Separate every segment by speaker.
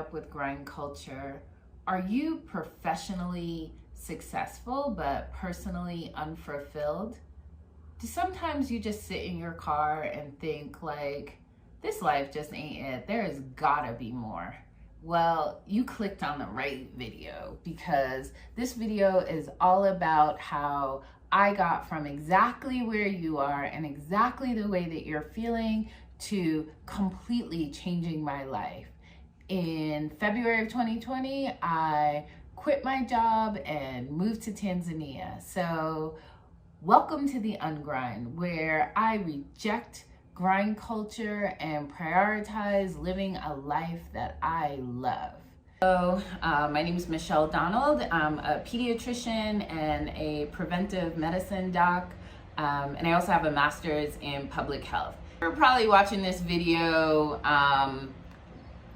Speaker 1: up with grind culture? Are you professionally successful but personally unfulfilled? Do sometimes you just sit in your car and think like, this life just ain't it. There's gotta be more. Well, you clicked on the right video, because this video is all about how I got from exactly where you are and exactly the way that you're feeling to completely changing my life. In February of 2020, I quit my job and moved to Tanzania. So welcome to the Ungrind, where I reject grind culture and prioritize living a life that I love. So my name is Michelle Donald. I'm a pediatrician and a preventive medicine doc, and I also have a master's in public health. You're probably watching this video,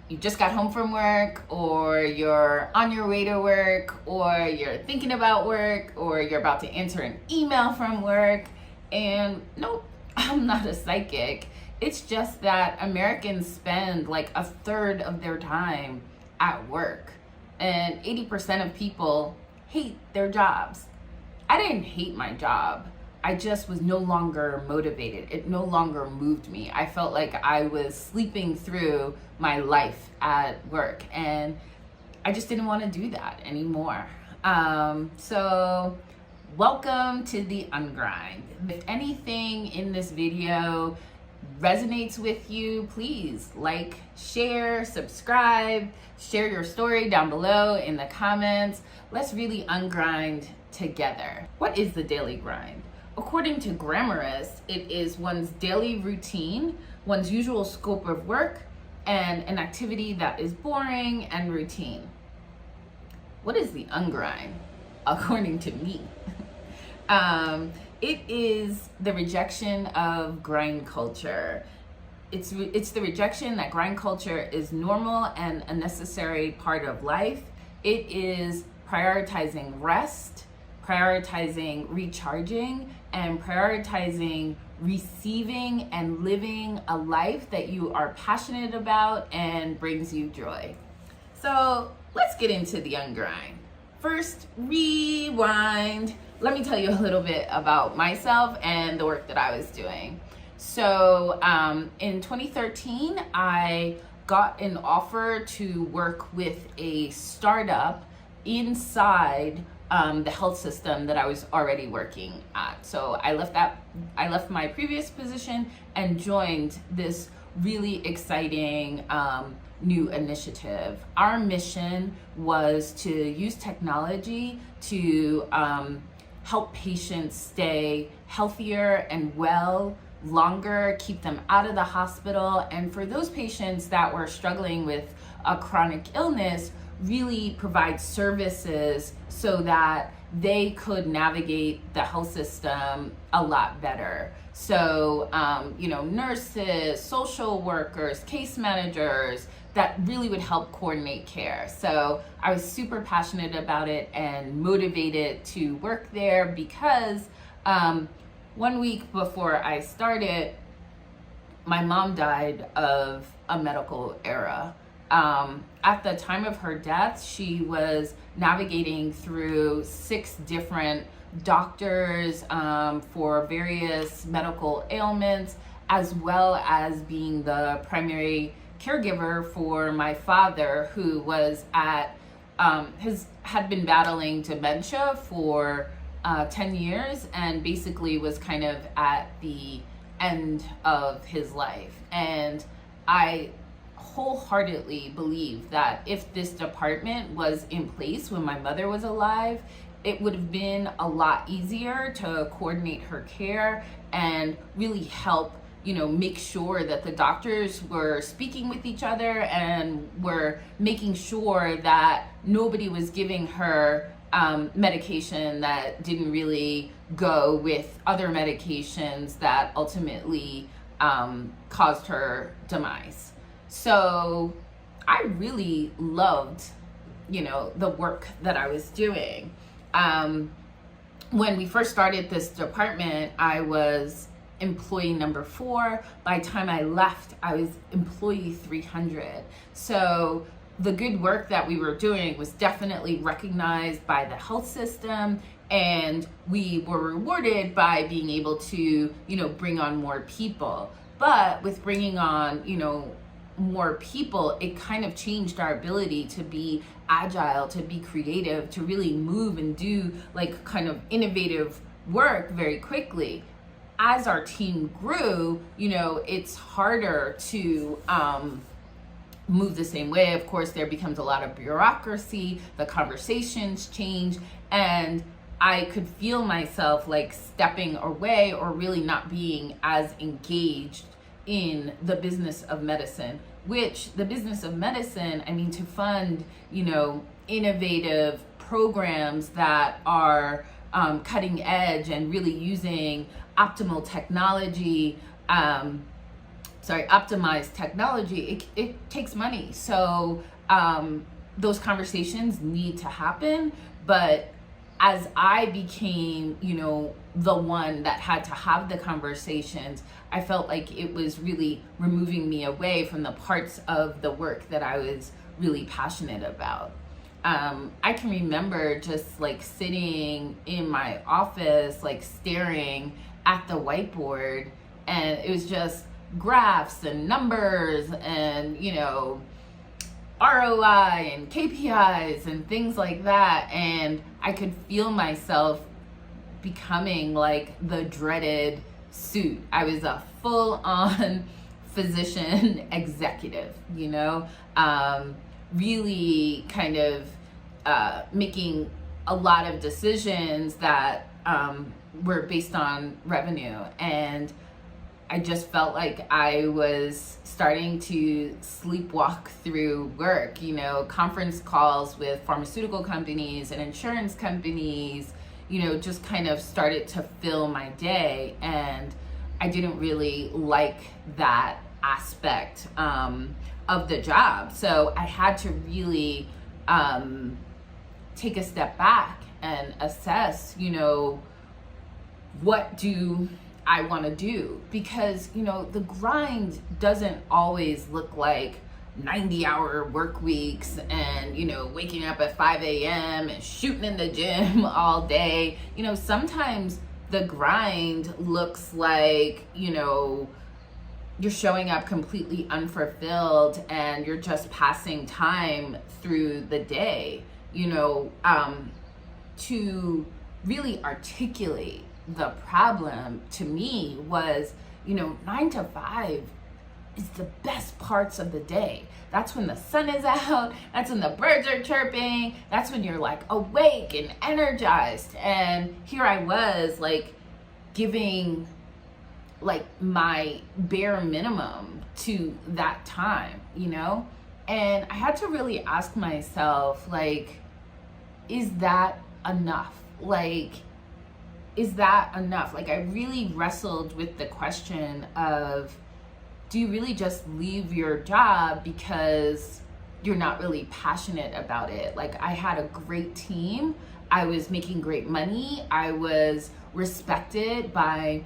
Speaker 1: you just got home from work, or you're on your way to work, or you're thinking about work, or you're about to answer an email from work. And nope, I'm not a psychic. It's just that Americans spend like a third of their time at work, and 80% of people hate their jobs. I didn't hate my job. I just was no longer motivated. It no longer moved me. I felt like I was sleeping through my life at work, and I just didn't want to do that anymore. So welcome to the Ungrind. If anything in this video resonates with you, please like, share, subscribe, share your story down below in the comments. Let's really ungrind together. What is the daily grind? According to grammarists, it is one's daily routine, one's usual scope of work, and an activity that is boring and routine. What is the ungrind, according to me? It is the rejection of grind culture. It's the rejection that grind culture is normal and a necessary part of life. It is prioritizing rest, prioritizing recharging, and prioritizing receiving and living a life that you are passionate about and brings you joy. So let's get into the Ungrind. First, rewind. Let me tell you a little bit about myself and the work that I was doing. So in 2013, I got an offer to work with a startup inside the health system that I was already working at. So I left my previous position and joined this really exciting new initiative. Our mission was to use technology to help patients stay healthier and well longer, keep them out of the hospital, and for those patients that were struggling with a chronic illness, really provide services so that they could navigate the health system a lot better. So, nurses, social workers, case managers, that really would help coordinate care. So I was super passionate about it and motivated to work there because 1 week before I started, my mom died of a medical error. At the time of her death, she was navigating through 6 different doctors for various medical ailments, as well as being the primary caregiver for my father, who was had been battling dementia for 10 years and basically was kind of at the end of his life. And I wholeheartedly believe that if this department was in place when my mother was alive, it would have been a lot easier to coordinate her care and really help make sure that the doctors were speaking with each other and were making sure that nobody was giving her medication that didn't really go with other medications that ultimately caused her demise. So I really loved, the work that I was doing. When we first started this department, I was employee number 4. By the time I left, I was employee 300. So the good work that we were doing was definitely recognized by the health system, and we were rewarded by being able to, bring on more people. But with bringing on, more people, it kind of changed our ability to be agile, to be creative, to really move and do like kind of innovative work very quickly. As our team grew, it's harder to move the same way. Of course, there becomes a lot of bureaucracy, the conversations change, and I could feel myself like stepping away or really not being as engaged in the business of medicine, which the business of medicine, to fund, innovative programs that are cutting edge and really using optimized technology, it takes money. So those conversations need to happen. But as I became, the one that had to have the conversations, I felt like it was really removing me away from the parts of the work that I was really passionate about. I can remember just like sitting in my office, like staring at the whiteboard, and it was just graphs and numbers and, ROI and KPIs and things like that. And I could feel myself becoming like the dreaded suit. I was a full-on physician executive, really kind of making a lot of decisions that were based on revenue. And I just felt like I was starting to sleepwalk through work, conference calls with pharmaceutical companies and insurance companies, just kind of started to fill my day. And I didn't really like that aspect of the job. So I had to really take a step back and assess, what do I want to do? Because, the grind doesn't always look like 90-hour work weeks and, waking up at 5 a.m. and shooting in the gym all day. Sometimes the grind looks like, you're showing up completely unfulfilled and you're just passing time through the day, to really articulate the problem to me was, 9 to 5 is the best parts of the day. That's when the sun is out, that's when the birds are chirping, that's when you're like awake and energized. And here I was like giving like my bare minimum to that time, And I had to really ask myself, like, is that enough? Is that enough? Like, I really wrestled with the question of, do you really just leave your job because you're not really passionate about it? Like, I had a great team. I was making great money. I was respected by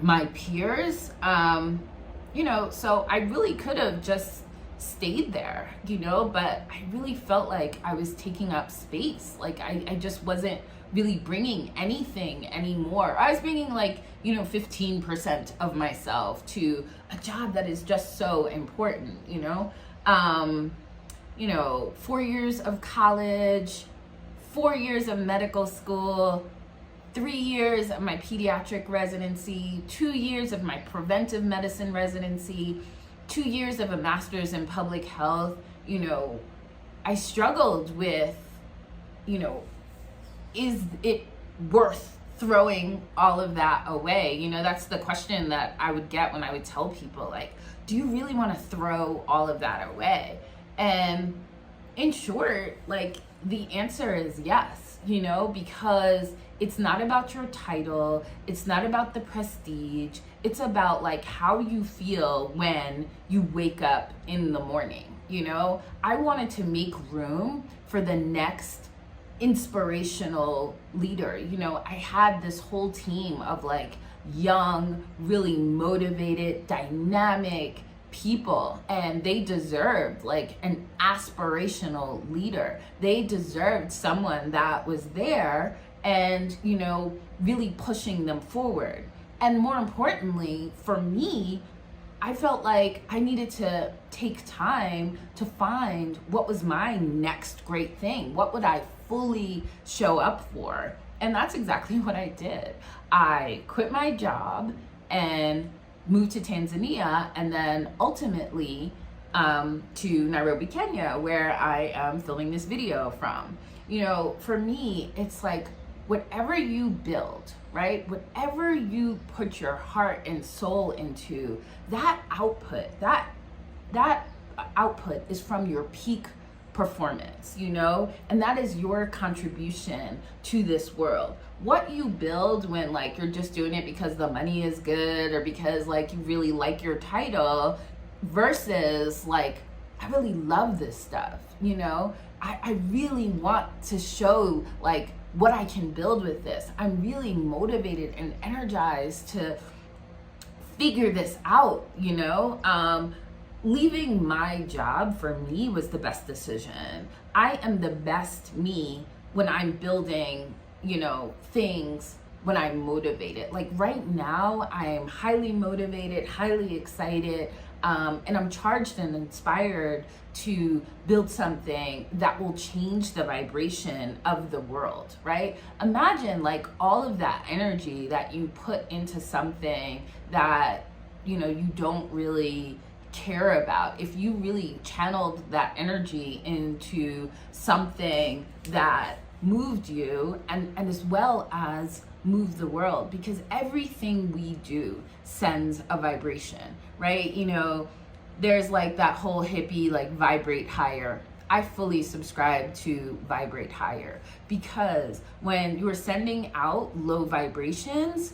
Speaker 1: my peers. So I really could have just stayed there, but I really felt like I was taking up space. Like, I just wasn't really bringing anything anymore. I was bringing 15% of myself to a job that is just so important, 4 years of college, 4 years of medical school, 3 years of my pediatric residency, 2 years of my preventive medicine residency, 2 years of a master's in public health. I struggled with, is it worth throwing all of that away? That's the question that I would get when I would tell people, like, do you really want to throw all of that away? And in short, like, the answer is yes, because it's not about your title, it's not about the prestige, it's about like how you feel when you wake up in the morning. I wanted to make room for the next inspirational leader. I had this whole team of like young, really motivated, dynamic people, and they deserved like an aspirational leader. They deserved someone that was there and, you know, really pushing them forward. And more importantly, for me, I felt like I needed to take time to find what was my next great thing. What would I fully show up for? And that's exactly what I did. I quit my job and moved to Tanzania, and then ultimately to Nairobi, Kenya, where I am filming this video from. You know, for me, it's like whatever you build, right? Whatever you put your heart and soul into, that output is from your peak performance, you know, and that is your contribution to this world. What you build when like you're just doing it because the money is good or because like you really like your title versus like, I really love this stuff, you know, I really want to show like what I can build with this. I'm really motivated and energized to figure this out, you know. Leaving my job for me was the best decision. I am the best me when I'm building, you know, things, when I'm motivated. Like right now, I am highly motivated, highly excited, and I'm charged and inspired to build something that will change the vibration of the world, right? Imagine like all of that energy that you put into something that, you know, you don't really care about. If you really channeled that energy into something that moved you and as well as move the world, because everything we do sends a vibration, right? You know, there's like that whole hippie like vibrate higher. I fully subscribe to vibrate higher, because when you're sending out low vibrations,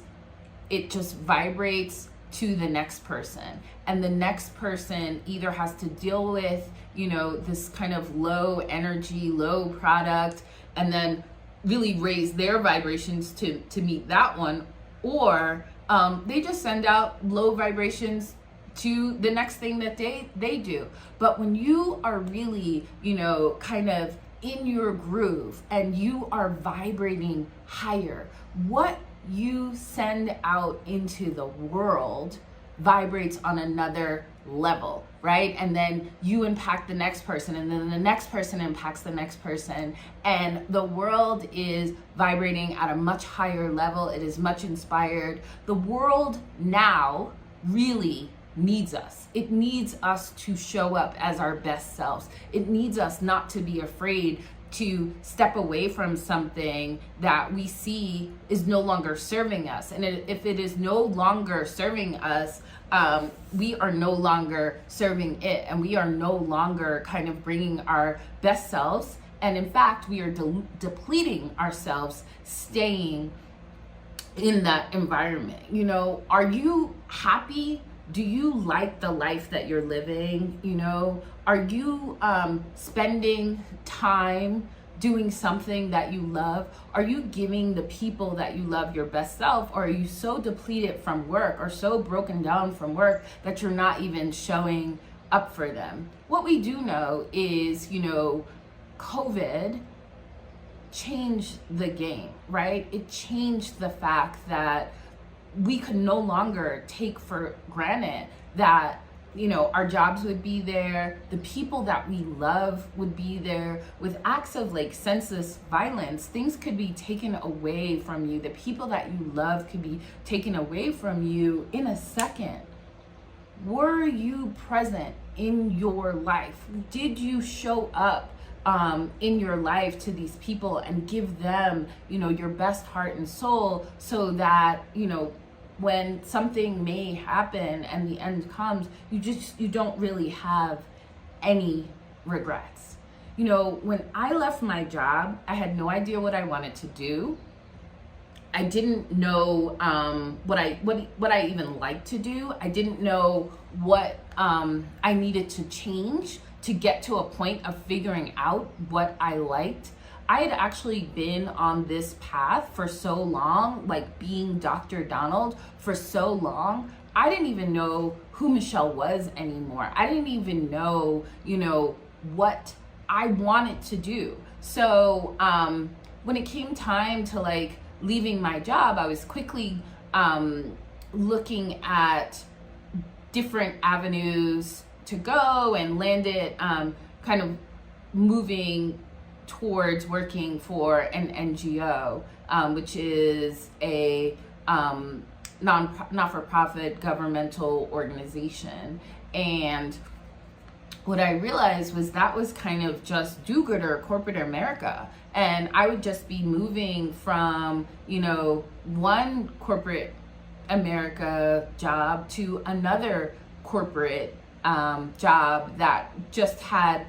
Speaker 1: it just vibrates to the next person, and the next person either has to deal with, you know, this kind of low energy, low product, and then really raise their vibrations to meet that one, or they just send out low vibrations to the next thing that they do. But when you are really, you know, kind of in your groove and you are vibrating higher, what you send out into the world vibrates on another level, right? And then you impact the next person, and then the next person impacts the next person, and the world is vibrating at a much higher level. It is much inspired. The world now really needs us. It needs us to show up as our best selves. It needs us not to be afraid to step away from something that we see is no longer serving us. And if it is no longer serving us, we are no longer serving it, and we are no longer kind of bringing our best selves. And in fact, we are depleting ourselves staying in that environment. You know, are you happy? Do you like the life that you're living? You know, are you spending time doing something that you love? Are you giving the people that you love your best self? Or are you so depleted from work or so broken down from work that you're not even showing up for them? What we do know is, you know, COVID changed the game, right? It changed the fact that we could no longer take for granted that, you know, our jobs would be there, the people that we love would be there. With acts of like senseless violence, things could be taken away from you. The people that you love could be taken away from you in a second. Were you present in your life? Did you show up in your life to these people and give them, you know, your best heart and soul, so that, you know, when something may happen and the end comes, you don't really have any regrets. You know, when I left my job, I had no idea what I wanted to do. I didn't know what I even liked to do. I didn't know what I needed to change to get to a point of figuring out what I liked. I had actually been on this path for so long, like being Dr. Donald for so long. I didn't even know who Michelle was anymore. I didn't even know, what I wanted to do. So when it came time to like leaving my job, I was quickly looking at different avenues to go, and landed kind of moving towards working for an NGO, which is a not-for-profit governmental organization. And what I realized was that was kind of just do-gooder corporate America. And I would just be moving from, one corporate America job to another corporate job that just had,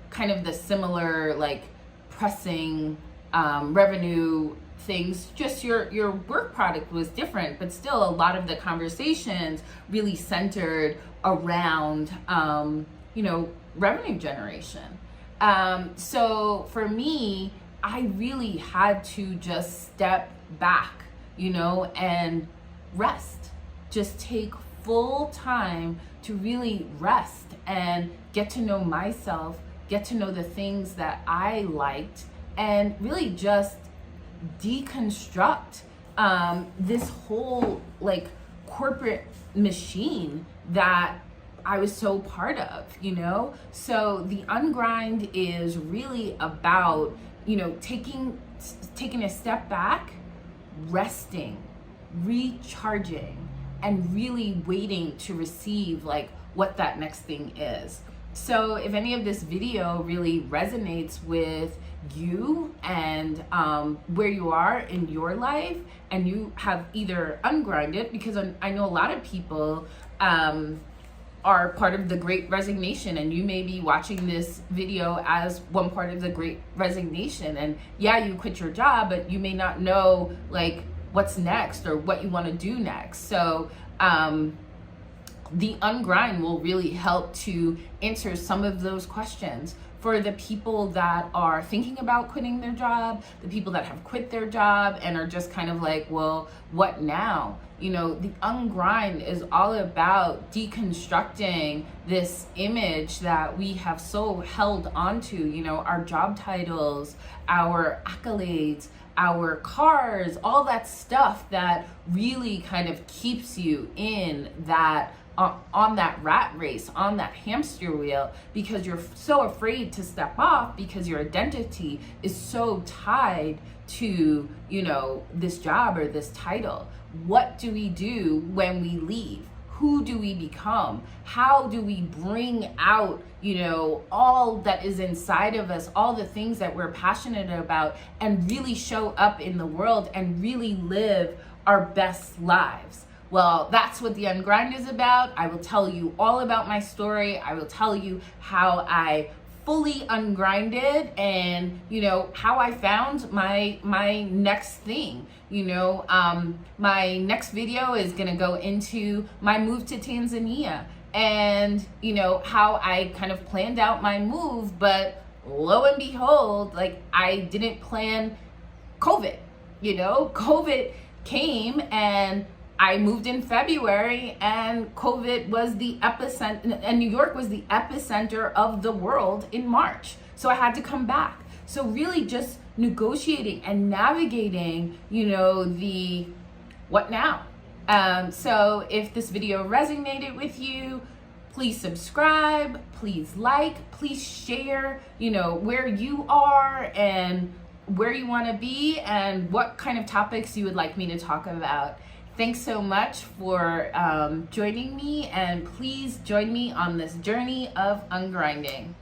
Speaker 1: kind of the similar like pressing revenue things. Just your work product was different, but still a lot of the conversations really centered around revenue generation. So for me, I really had to just step back, and rest. Just take full time to really rest and get to know myself, get to know the things that I liked, and really just deconstruct this whole like corporate machine that I was so part of, So the Ungrind is really about, taking a step back, resting, recharging, and really waiting to receive like what that next thing is. So if any of this video really resonates with you and where you are in your life, and you have either ungrinded, because I know a lot of people are part of the Great Resignation, and you may be watching this video as one part of the Great Resignation, and you quit your job, but you may not know like what's next or what you want to do next. So the Ungrind will really help to answer some of those questions for the people that are thinking about quitting their job, the people that have quit their job and are just kind of like, well, what now? The Ungrind is all about deconstructing this image that we have so held onto, our job titles, our accolades, our cars, all that stuff that really kind of keeps you in that on that rat race, on that hamster wheel, because you're so afraid to step off because your identity is so tied to, this job or this title. What do we do when we leave? Who do we become? How do we bring out, all that is inside of us, all the things that we're passionate about, and really show up in the world and really live our best lives? Well, that's what the Ungrind is about. I will tell you all about my story. I will tell you how I fully ungrinded, and how I found my next thing. My next video is gonna go into my move to Tanzania, and how I kind of planned out my move, but lo and behold, like I didn't plan COVID. COVID came, and I moved in February, and COVID was the epicenter, and New York was the epicenter of the world in March. So I had to come back. So really just negotiating and navigating, the what now. So if this video resonated with you, please subscribe, please like, please share, where you are and where you want to be and what kind of topics you would like me to talk about. Thanks so much for joining me, and please join me on this journey of ungrinding.